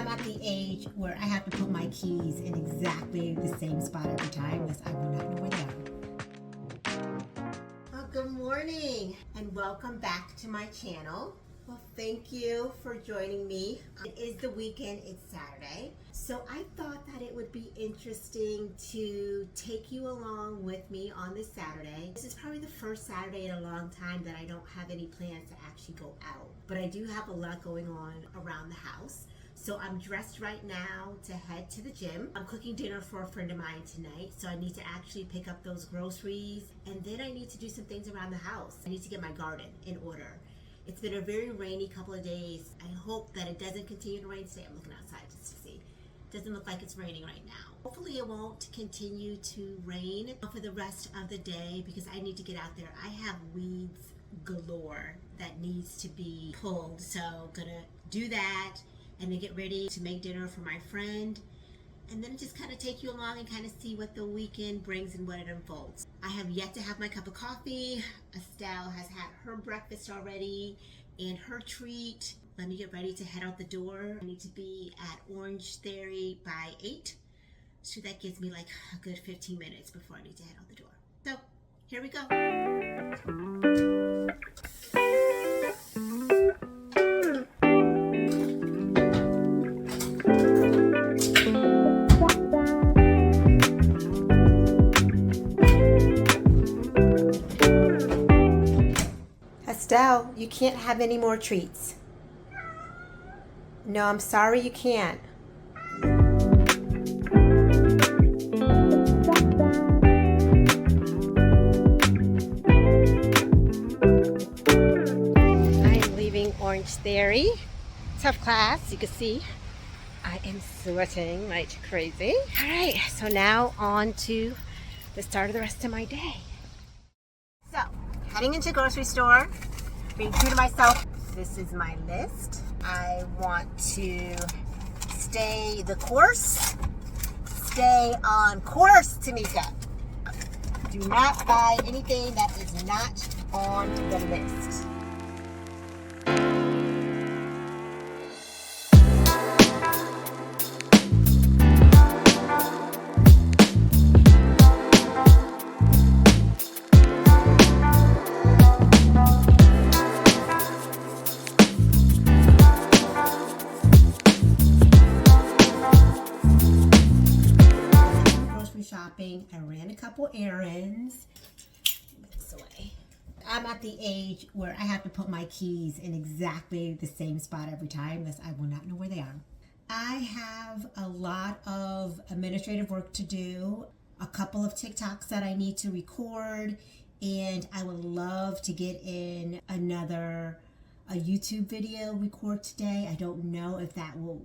I'm at the age where I have to put my keys in exactly the same spot every time, because I will not know where they are. Oh, good morning and welcome back to my channel. Well, thank you for joining me. It is the weekend, it's Saturday. So I thought that it would be interesting to take you along with me on this Saturday. This is probably the first Saturday in a long time that I don't have any plans to actually go out. But I do have a lot going on around the house. So I'm dressed right now to head to the gym. I'm cooking dinner for a friend of mine tonight, so I need to actually pick up those groceries, and then I need to do some things around the house. I need to get my garden in order. It's been a very rainy couple of days. I hope that it doesn't continue to rain today. I'm looking outside just to see. It doesn't look like it's raining right now. Hopefully it won't continue to rain for the rest of the day, because I need to get out there. I have weeds galore that needs to be pulled, so I'm gonna do that and then get ready to make dinner for my friend, and then just kind of take you along and kind of see what the weekend brings and what it unfolds. I have yet to have my cup of coffee. Estelle has had her breakfast already and her treat. Let me get ready to head out the door. I need to be at Orange Theory by 8, so that gives me like a good 15 minutes before I need to head out the door. So here we go. Estelle, you can't have any more treats. No, I'm sorry, you can't. I am leaving Orange Theory. Tough class, you can see. I am sweating like crazy. All right, so now on to the start of the rest of my day. So, heading into the grocery store, being true to myself. This is my list. I want to stay the course. Stay on course, Tamika. Do not buy anything that is not on the list. Shopping. I ran a couple errands. This way. I'm at the age where I have to put my keys in exactly the same spot every time, because I will not know where they are. I have a lot of administrative work to do, a couple of TikToks that I need to record, and I would love to get in a YouTube video record today. I don't know if that will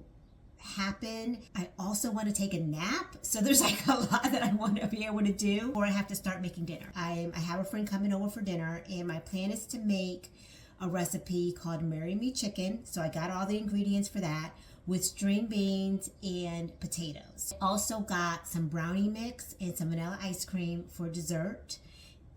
happen. I also want to take a nap, so there's like a lot that I want to be able to do before I have to start making dinner. I have a friend coming over for dinner, and my plan is to make a recipe called Marry Me Chicken. So I got all the ingredients for that, with string beans and potatoes. Also got some brownie mix and some vanilla ice cream for dessert,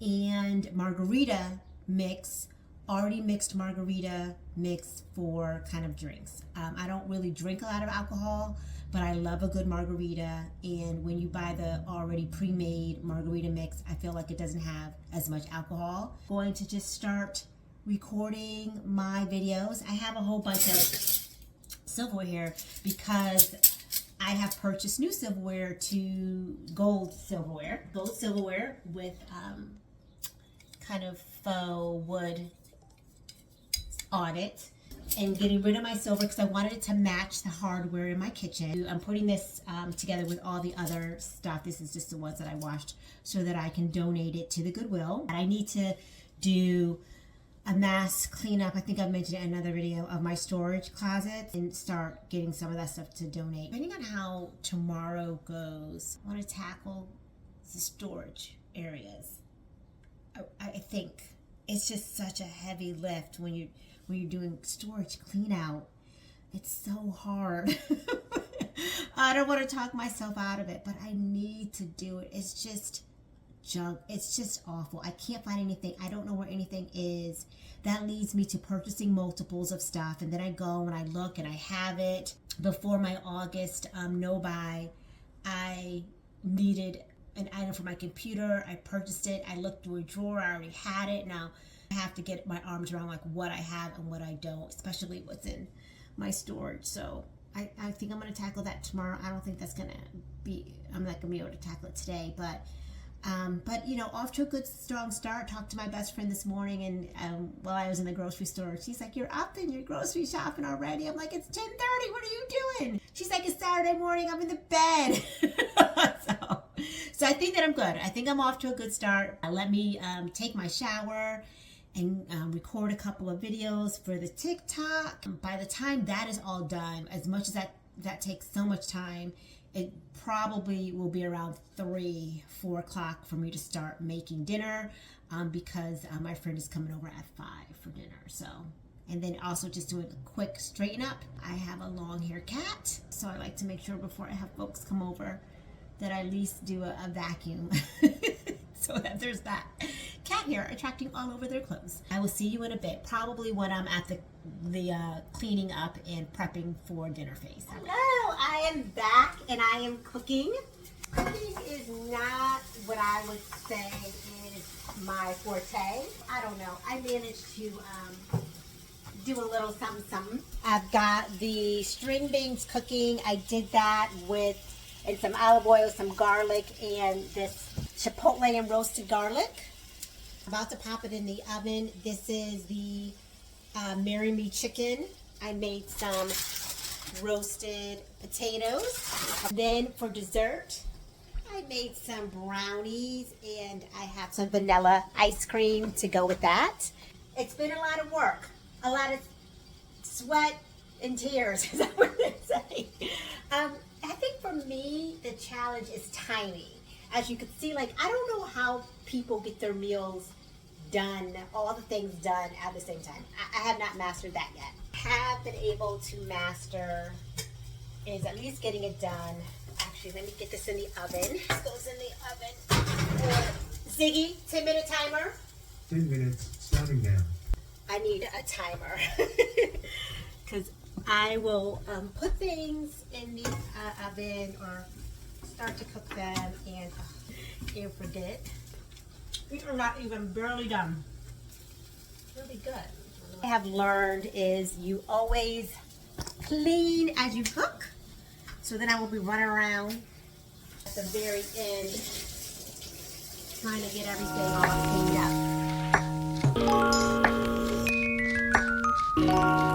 and margarita mix, already mixed margarita mix for kind of drinks. I don't really drink a lot of alcohol, but I love a good margarita, and when you buy the already pre-made margarita mix, I feel like it doesn't have as much alcohol. Going to just start recording my videos. I have a whole bunch of silverware here because I have purchased new silverware, to gold silverware with kind of faux wood on it, and getting rid of my silver because I wanted it to match the hardware in my kitchen. I'm putting this together with all the other stuff. This is just the ones that I washed so that I can donate it to the Goodwill. I need to do a mass cleanup. I think I've mentioned it in another video, of my storage closet, and start getting some of that stuff to donate. Depending on how tomorrow goes, I want to tackle the storage areas. I think it's just such a heavy lift when you're doing storage clean out. It's so hard. I don't want to talk myself out of it, but I need to do it. It's just junk. It's just awful. I can't find anything. I don't know where anything is. That leads me to purchasing multiples of stuff, and then I go and I look and I have it. Before my August no buy, I needed an item for my computer. I purchased it. I looked through a drawer. I already had it. Now I have to get my arms around like what I have and what I don't, especially what's in my storage. So I think I'm going to tackle that tomorrow. I don't think that's going to be, I'm not going to be able to tackle it today, but you know, off to a good strong start. Talked to my best friend this morning, and while I was in the grocery store, she's like, "You're up and you're grocery shopping already?" I'm like, "It's 10:30. What are you doing?" She's like, "It's Saturday morning. I'm in the bed." So I think that I'm good. I think I'm off to a good start. Let me take my shower and record a couple of videos for the TikTok. By the time that is all done, as much as that takes so much time, it probably will be around 3-4 o'clock for me to start making dinner, because my friend is coming over at 5 for dinner. So, and then also just doing a quick straighten up. I have a long hair cat, so I like to make sure before I have folks come over that I at least do a vacuum so that there's that cat hair attracting all over their clothes. I will see you in a bit, probably when I'm at the cleaning up and prepping for dinner phase. Hello, I am back and I am cooking. Cooking is not what I would say is my forte. I don't know. I managed to do a little something. I've got the string beans cooking. I did that with some olive oil, some garlic, and this chipotle and roasted garlic. About to pop it in the oven. This is the Marry Me chicken. I made some roasted potatoes. Then for dessert, I made some brownies, and I have some vanilla ice cream to go with that. It's been a lot of work, a lot of sweat and tears, is that what they say? I think for me, the challenge is timing. As you can see, like, I don't know how people get their meals done, all the things done at the same time. I have not mastered that yet. Have been able to master is at least getting it done. Actually, let me get this in the oven. This goes in the oven. Ziggy, 10-minute timer. 10 minutes, starting now. I need a timer because I will put things in the oven or start to cook them and can't forget. These are not even barely done. Really good. What I have learned is you always clean as you cook. So then I will be running around at the very end trying to get everything all cleaned up.